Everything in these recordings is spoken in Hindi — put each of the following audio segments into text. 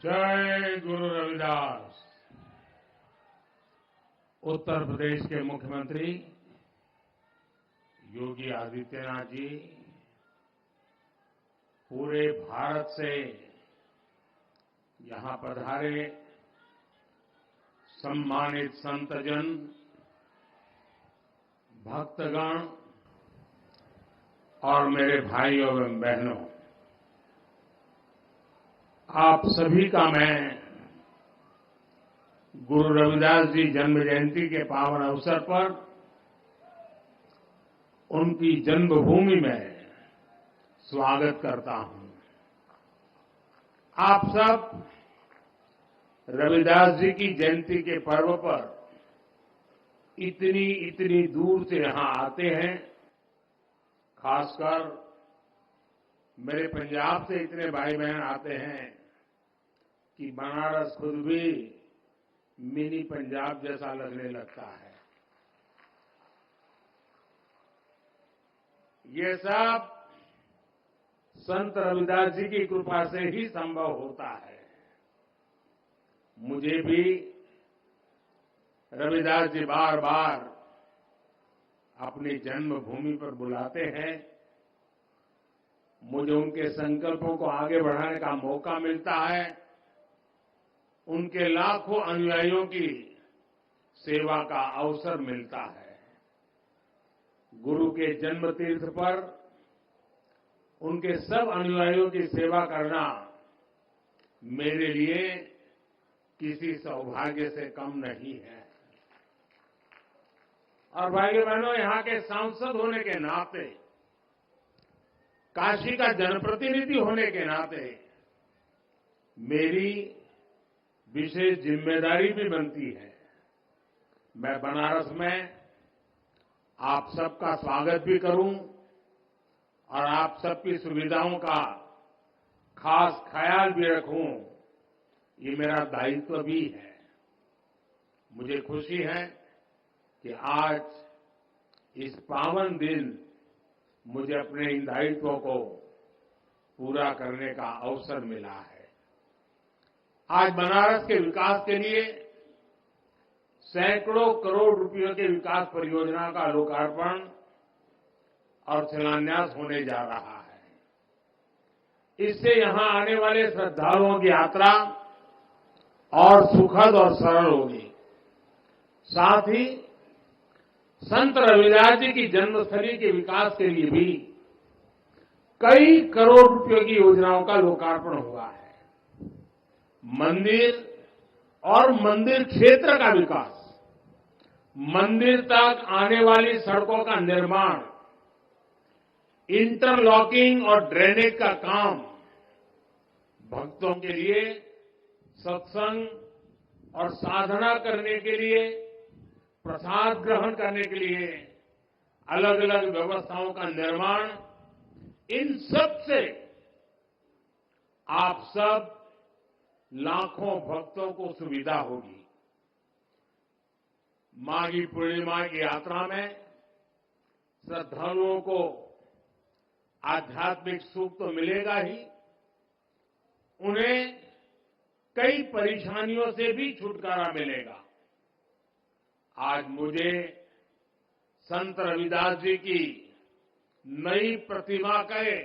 जय गुरु रविदास। उत्तर प्रदेश के मुख्यमंत्री योगी आदित्यनाथ जी पूरे भारत से यहां पधारे सम्मानित संतजन, भक्तगण और मेरे भाइयों एवं बहनों, आप सभी का मैं गुरु रविदास जी जन्म जयंती के पावन अवसर पर उनकी जन्मभूमि में स्वागत करता हूं। आप सब रविदास जी की जयंती के पर्व पर इतनी दूर से यहां आते हैं। खासकर मेरे पंजाब से इतने भाई बहन आते हैं कि बनारस खुद भी मिनी पंजाब जैसा लगने लगता है। ये सब संत रविदास जी की कृपा से ही संभव होता है। मुझे भी रविदास जी बार बार अपनी जन्मभूमि पर बुलाते हैं। मुझे उनके संकल्पों को आगे बढ़ाने का मौका मिलता है। उनके लाखों अनुयायियों की सेवा का अवसर मिलता है। गुरु के जन्म तीर्थ पर उनके सब अनुयायियों की सेवा करना मेरे लिए किसी सौभाग्य से कम नहीं है। और भाइयों बहनों, यहां के सांसद होने के नाते, काशी का जनप्रतिनिधि होने के नाते मेरी विशेष जिम्मेदारी भी बनती है। मैं बनारस में आप सबका स्वागत भी करूं और आप सबकी सुविधाओं का खास ख्याल भी रखूं, ये मेरा दायित्व भी है। मुझे खुशी है कि आज इस पावन दिन मुझे अपने इन दायित्वों को पूरा करने का अवसर मिला है। आज बनारस के विकास के लिए सैकड़ों करोड़ रुपयों के विकास परियोजना का लोकार्पण और शिलान्यास होने जा रहा है। इससे यहां आने वाले श्रद्धालुओं की यात्रा और सुखद और सरल होगी। साथ ही संत रविदास जी की जन्मस्थली के विकास के लिए भी कई करोड़ रुपयों की योजनाओं का लोकार्पण हुआ है। मंदिर और मंदिर क्षेत्र का विकास, मंदिर तक आने वाली सड़कों का निर्माण, इंटरलॉकिंग और ड्रेनेज का काम, भक्तों के लिए सत्संग और साधना करने के लिए, प्रसाद ग्रहण करने के लिए अलग अलग व्यवस्थाओं का निर्माण, इन सब से आप सब लाखों भक्तों को सुविधा होगी। माघी पूर्णिमा की यात्रा में श्रद्धालुओं को आध्यात्मिक सुख तो मिलेगा ही, उन्हें कई परेशानियों से भी छुटकारा मिलेगा। आज मुझे संत रविदास जी की नई प्रतिमा के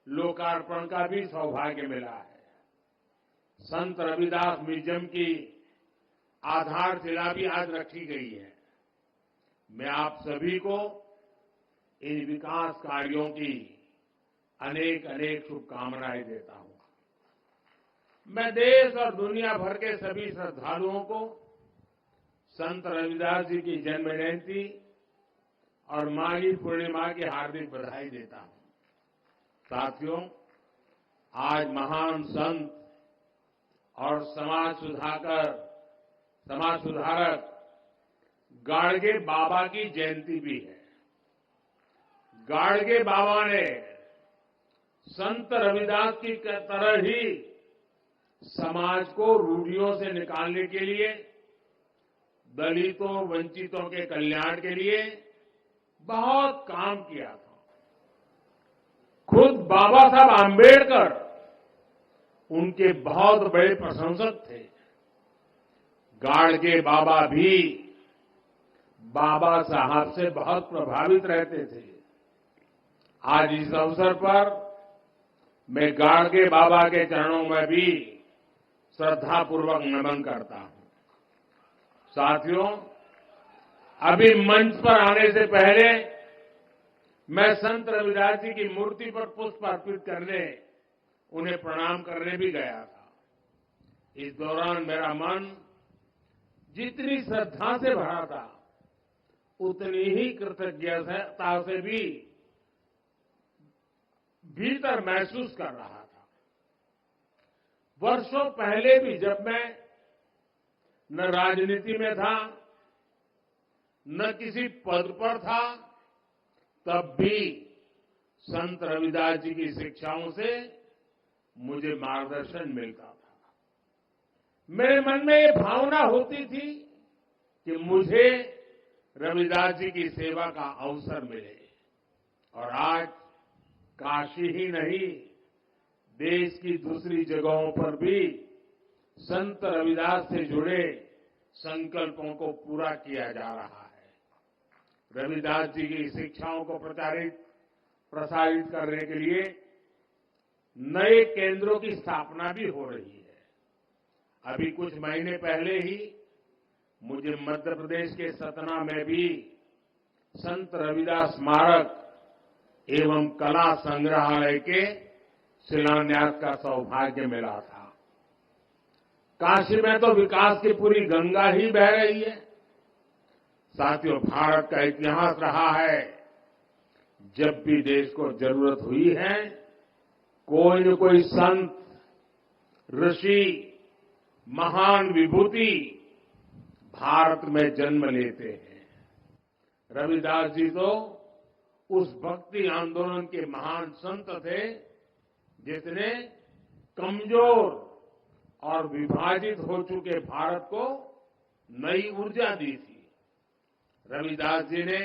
लोकार्पण का भी सौभाग्य मिला है। संत रविदास म्यूजियम की आधारशिला भी आज रखी गई है। मैं आप सभी को इन विकास कार्यों की अनेक अनेक शुभकामनाएं देता हूं। मैं देश और दुनिया भर के सभी श्रद्धालुओं को संत रविदास जी की जन्म जयंती और माघी पूर्णिमा की हार्दिक बधाई देता हूं। साथियों, आज महान संत और समाज सुधारक गाडगे बाबा की जयंती भी है। गाडगे बाबा ने संत रविदास की तरह ही समाज को रूढ़ियों से निकालने के लिए, दलितों वंचितों के कल्याण के लिए बहुत काम किया था। खुद बाबा साहब आंबेडकर उनके बहुत बड़े प्रशंसक थे। गाडगे बाबा भी बाबा साहब से बहुत प्रभावित रहते थे। आज इस अवसर पर मैं गाडगे बाबा के चरणों में भी श्रद्धापूर्वक नमन करता हूं। साथियों, अभी मंच पर आने से पहले मैं संत रविदास जी की मूर्ति पर पुष्प अर्पित करने, उन्हें प्रणाम करने भी गया था। इस दौरान मेरा मन जितनी श्रद्धा से भरा था, उतनी ही कृतज्ञता से भी भीतर महसूस कर रहा था। वर्षों पहले भी जब मैं न राजनीति में था, न किसी पद पर था, तब भी संत रविदास जी की शिक्षाओं से मुझे मार्गदर्शन मिलता था। मेरे मन में ये भावना होती थी कि मुझे रविदास जी की सेवा का अवसर मिले। और आज काशी ही नहीं, देश की दूसरी जगहों पर भी संत रविदास से जुड़े संकल्पों को पूरा किया जा रहा है। रविदास जी की शिक्षाओं को प्रसारित करने के लिए नए केंद्रों की स्थापना भी हो रही है। अभी कुछ महीने पहले ही मुझे मध्य प्रदेश के सतना में भी संत रविदास स्मारक एवं कला संग्रहालय के शिलान्यास का सौभाग्य मिला था। काशी में तो विकास की पूरी गंगा ही बह रही है। साथियों, भारत का इतिहास रहा है, जब भी देश को जरूरत हुई है, कोई न कोई संत, ऋषि, महान विभूति भारत में जन्म लेते हैं। रविदास जी तो उस भक्ति आंदोलन के महान संत थे, जिसने कमजोर और विभाजित हो चुके भारत को नई ऊर्जा दी थी। रविदास जी ने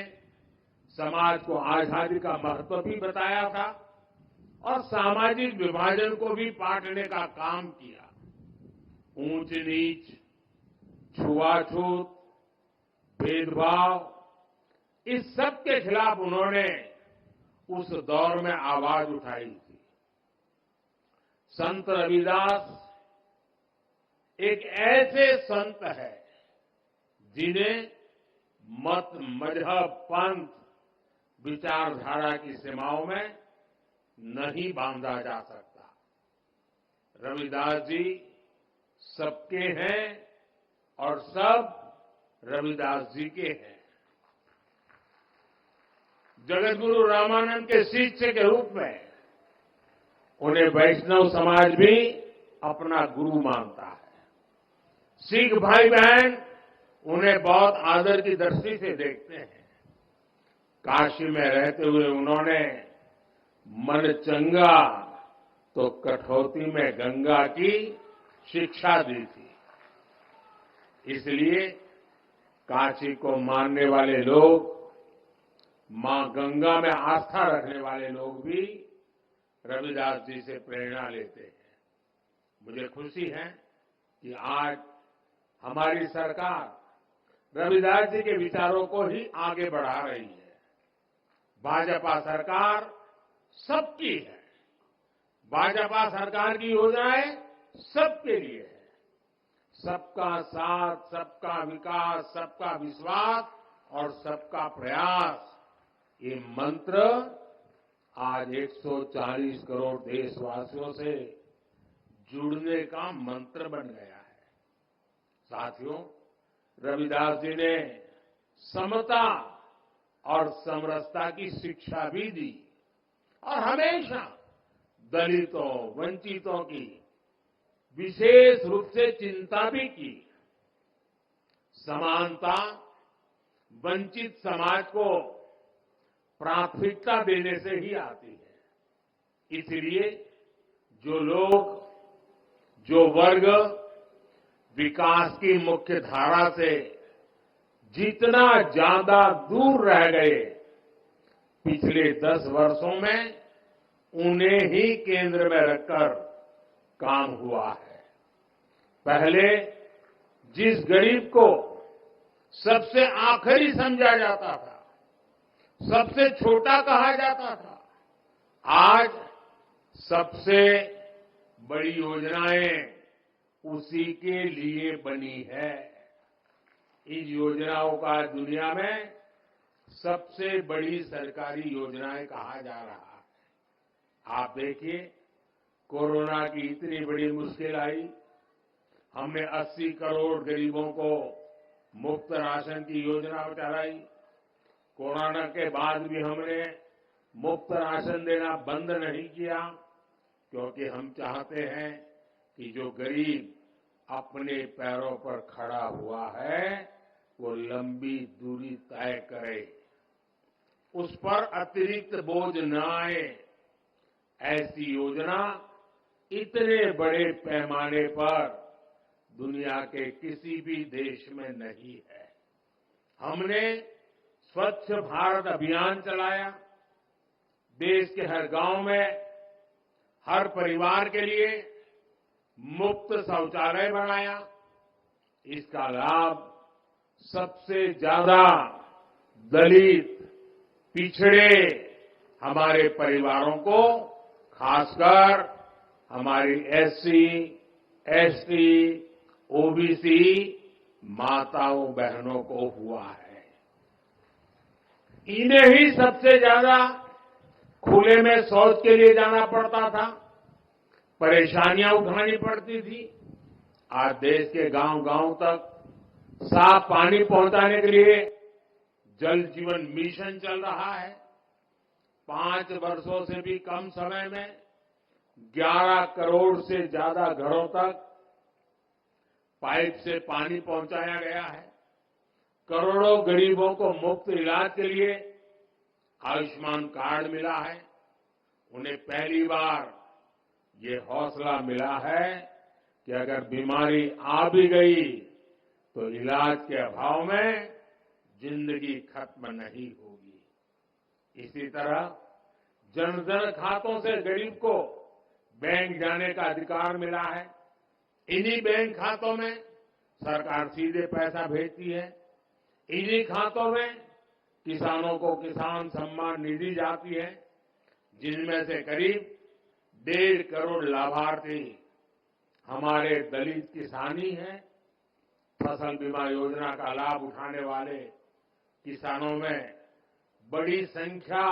समाज को आजादी का महत्व भी बताया था और सामाजिक विभाजन को भी पाटने का काम किया। ऊंच नीच, छुआछूत, भेदभाव, इस सब के खिलाफ उन्होंने उस दौर में आवाज उठाई थी। संत रविदास एक ऐसे संत है जिन्हें मत, मजहब, पंथ, विचारधारा की सीमाओं में नहीं बांधा जा सकता। रविदास जी सबके हैं और सब रविदास जी के हैं। जगतगुरु रामानंद के शिष्य के रूप में उन्हें वैष्णव समाज भी अपना गुरु मानता है। सिख भाई बहन उन्हें बहुत आदर की दृष्टि से देखते हैं। काशी में रहते हुए उन्होंने मन चंगा तो कठौती में गंगा की शिक्षा दी थी। इसलिए काशी को मानने वाले लोग, मां गंगा में आस्था रखने वाले लोग भी रविदास जी से प्रेरणा लेते हैं। मुझे खुशी है कि आज हमारी सरकार रविदास जी के विचारों को ही आगे बढ़ा रही है। भाजपा सरकार सबकी है। भाजपा सरकार की योजनाएं सबके लिए है। सबका साथ, सबका विकास, सबका विश्वास और सबका प्रयास, ये मंत्र आज 140 करोड़ देशवासियों से जुड़ने का मंत्र बन गया है। साथियों, रविदास जी ने समता और समरसता की शिक्षा भी दी और हमेशा दलितों, वंचितों की विशेष रूप से चिंता भी की। समानता, वंचित समाज को प्राथमिकता देने से ही आती है। इसलिए जो लोग, जो वर्ग विकास की मुख्य धारा से जितना ज्यादा दूर रह गए, पिछले 10 वर्षों में उन्हें ही केंद्र में रखकर काम हुआ है। पहले जिस गरीब को सबसे आखिरी समझा जाता था, सबसे छोटा कहा जाता था, आज सबसे बड़ी योजनाएं उसी के लिए बनी है। इन योजनाओं का दुनिया में सबसे बड़ी सरकारी योजनाएं कहा जा रहा है। आप देखिए, कोरोना की इतनी बड़ी मुश्किल आई, हमने 80 करोड़ गरीबों को मुफ्त राशन की योजना चलाई। कोरोना के बाद भी हमने मुफ्त राशन देना बंद नहीं किया, क्योंकि हम चाहते हैं कि जो गरीब अपने पैरों पर खड़ा हुआ है वो लंबी दूरी तय करे, उस पर अतिरिक्त बोझ न आए। ऐसी योजना इतने बड़े पैमाने पर दुनिया के किसी भी देश में नहीं है। हमने स्वच्छ भारत अभियान चलाया, देश के हर गांव में हर परिवार के लिए मुफ्त शौचालय बनाया। इसका लाभ सबसे ज्यादा दलित, पिछड़े हमारे परिवारों को, खासकर हमारी एससी, एसटी, ओबीसी माताओं बहनों को हुआ है। इन्हें ही सबसे ज्यादा खुले में शौच के लिए जाना पड़ता था, परेशानियां उठानी पड़ती थी। आज देश के गांव-गांव तक साफ पानी पहुंचाने के लिए जल जीवन मिशन चल रहा है। 5 वर्षों से भी कम समय में 11 करोड़ से ज्यादा घरों तक पाइप से पानी पहुंचाया गया है। करोड़ों गरीबों को मुफ्त इलाज के लिए आयुष्मान कार्ड मिला है। उन्हें पहली बार ये हौसला मिला है कि अगर बीमारी आ भी गई तो इलाज के अभाव में जिंदगी खत्म नहीं होगी। इसी तरह जन-धन खातों से गरीब को बैंक जाने का अधिकार मिला है। इन्हीं बैंक खातों में सरकार सीधे पैसा भेजती है। इन्हीं खातों में किसानों को किसान सम्मान निधि जाती है, जिनमें से करीब 1.5 करोड़ लाभार्थी हमारे दलित किसानी हैं। फसल बीमा योजना का लाभ उठाने वाले किसानों में बड़ी संख्या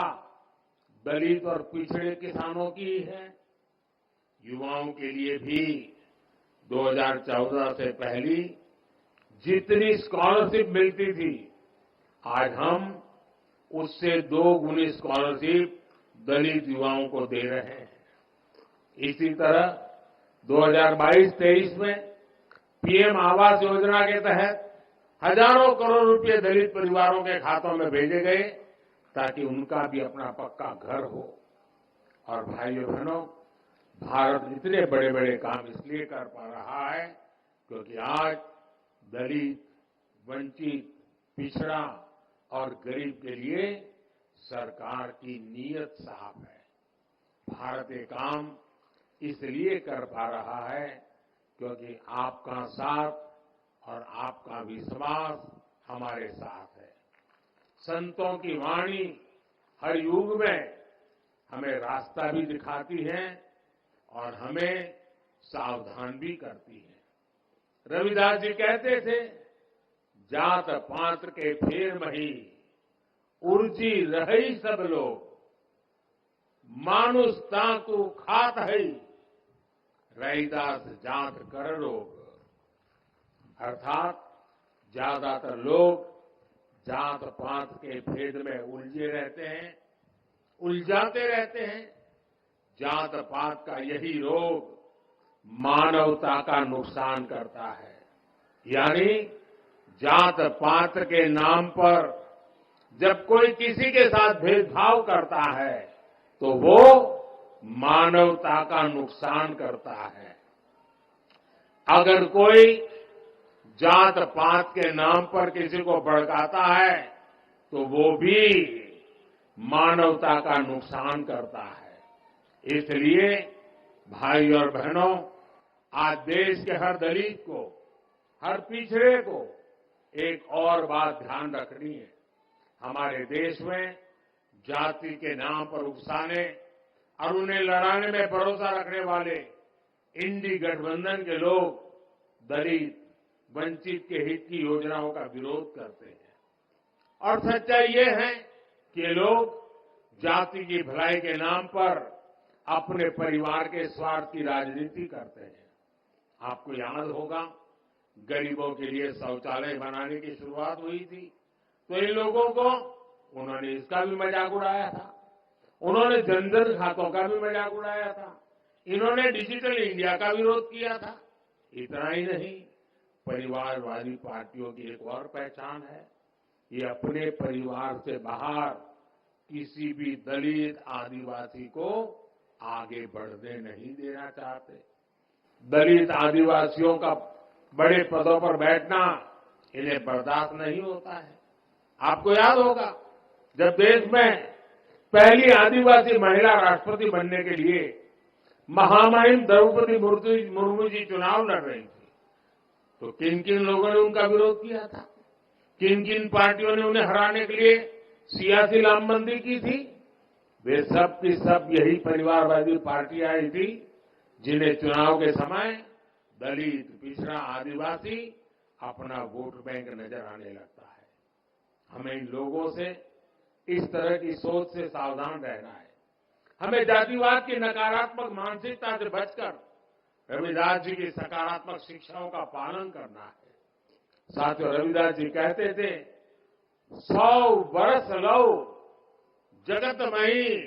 दलित और पिछड़े किसानों की है। युवाओं के लिए भी 2014 से पहली जितनी स्कॉलरशिप मिलती थी, आज हम उससे 2 गुनी स्कॉलरशिप दलित युवाओं को दे रहे हैं। इसी तरह 2022-23 में पीएम आवास योजना के तहत हजारों करोड़ रुपए दलित परिवारों के खातों में भेजे गए, ताकि उनका भी अपना पक्का घर हो। और भाइयों बहनों, भारत इतने बड़े बड़े काम इसलिए कर पा रहा है क्योंकि आज दलित, वंचित, पिछड़ा और गरीब के लिए सरकार की नीयत साफ है। भारत ये काम इसलिए कर पा रहा है क्योंकि आपका साथ और आपका विश्वास हमारे साथ है। संतों की वाणी हर युग में हमें रास्ता भी दिखाती है और हमें सावधान भी करती है। रविदास जी कहते थे, जात पात्र के फेर मही, उर्जी रही सब लोग, मानुष ताकू खात है, रैदास जात कर लोग। अर्थात ज्यादातर लोग जात पात के भेद में उलझे रहते हैं, उलझाते रहते हैं। जात पात का यही रोग मानवता का नुकसान करता है। यानी जात पात के नाम पर जब कोई किसी के साथ भेदभाव करता है तो वो मानवता का नुकसान करता है। अगर कोई जात पात के नाम पर किसी को भड़काता है तो वो भी मानवता का नुकसान करता है। इसलिए भाई और बहनों, आज देश के हर दलित को, हर पिछड़े को एक और बात ध्यान रखनी है। हमारे देश में जाति के नाम पर उकसाने और उन्हें लड़ाने में भरोसा रखने वाले इंडी गठबंधन के लोग दलित, वंचित के हित की योजनाओं का विरोध करते हैं। और सच्चाई ये है कि ये लोग जाति की भलाई के नाम पर अपने परिवार के स्वार्थ की राजनीति करते हैं। आपको याद होगा, गरीबों के लिए शौचालय बनाने की शुरुआत हुई थी तो इन लोगों को उन्होंने इसका भी मजाक उड़ाया था। उन्होंने जनधन खातों का भी मजाक उड़ाया था। इन्होंने डिजिटल इंडिया का विरोध किया था। इतना ही नहीं, परिवारवादी पार्टियों की एक और पहचान है, ये अपने परिवार से बाहर किसी भी दलित, आदिवासी को आगे बढ़ने नहीं देना चाहते। दलित, आदिवासियों का बड़े पदों पर बैठना इन्हें बर्दाश्त नहीं होता है। आपको याद होगा, जब देश में पहली आदिवासी महिला राष्ट्रपति बनने के लिए महामहिम द्रौपदी मुर्मू जी चुनाव लड़ रही थी, तो किन किन लोगों ने उनका विरोध किया था? किन किन पार्टियों ने उन्हें हराने के लिए सियासी लामबंदी की थी? वे सब की सब यही परिवारवादी पार्टियां आई थी, जिन्हें चुनाव के समय दलित, पिछड़ा, आदिवासी अपना वोट बैंक नजर आने लगता है। हमें इन लोगों से, इस तरह की सोच से सावधान रहना है। हमें जातिवाद की नकारात्मक मानसिकता से बचकर रविदास जी की सकारात्मक शिक्षाओं का पालन करना है। साथियों, रविदास जी कहते थे, 100 वर्ष लो जगत मही,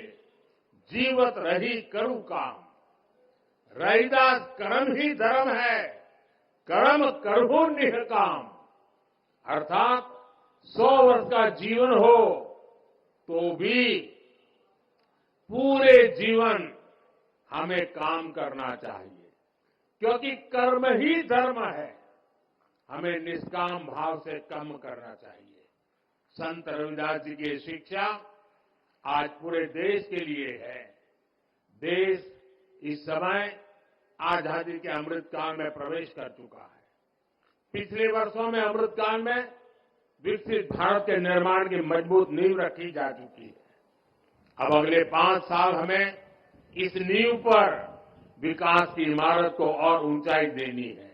जीवत रही करू काम। रविदास कर्म ही धर्म है, कर्म करहु निष्काम। अर्थात 100 वर्ष का जीवन हो तो भी पूरे जीवन हमें काम करना चाहिए, क्योंकि कर्म ही धर्म है। हमें निष्काम भाव से कर्म करना चाहिए। संत रविदास जी की शिक्षा आज पूरे देश के लिए है। देश इस समय आजादी के अमृतकाल में प्रवेश कर चुका है। पिछले वर्षों में अमृतकाल में विकसित भारत के निर्माण की मजबूत नींव रखी जा चुकी है। अब अगले 5 साल हमें इस नींव पर विकास की इमारत को और ऊंचाई देनी है।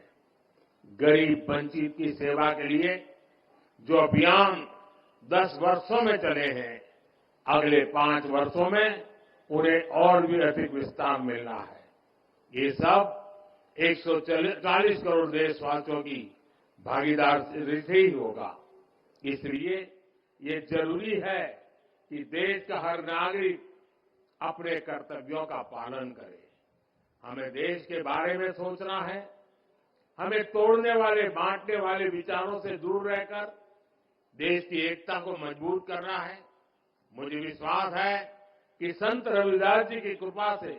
गरीब, वंचित की सेवा के लिए जो अभियान 10 वर्षों में चले हैं, अगले 5 वर्षों में उन्हें और भी अधिक विस्तार मिलना है। ये सब 140 करोड़ देशवासियों की भागीदारी से ही होगा। इसलिए ये जरूरी है कि देश का हर नागरिक अपने कर्तव्यों का पालन करे। हमें देश के बारे में सोचना है। हमें तोड़ने वाले, बांटने वाले विचारों से दूर रहकर देश की एकता को मजबूत करना है। मुझे विश्वास है कि संत रविदास जी की कृपा से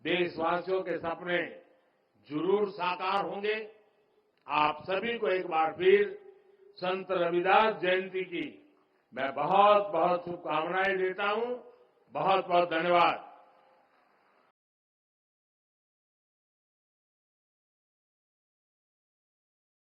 देशवासियों के सपने जरूर साकार होंगे। आप सभी को एक बार फिर संत रविदास जयंती की मैं बहुत बहुत शुभकामनाएं देता हूं। बहुत बहुत धन्यवाद।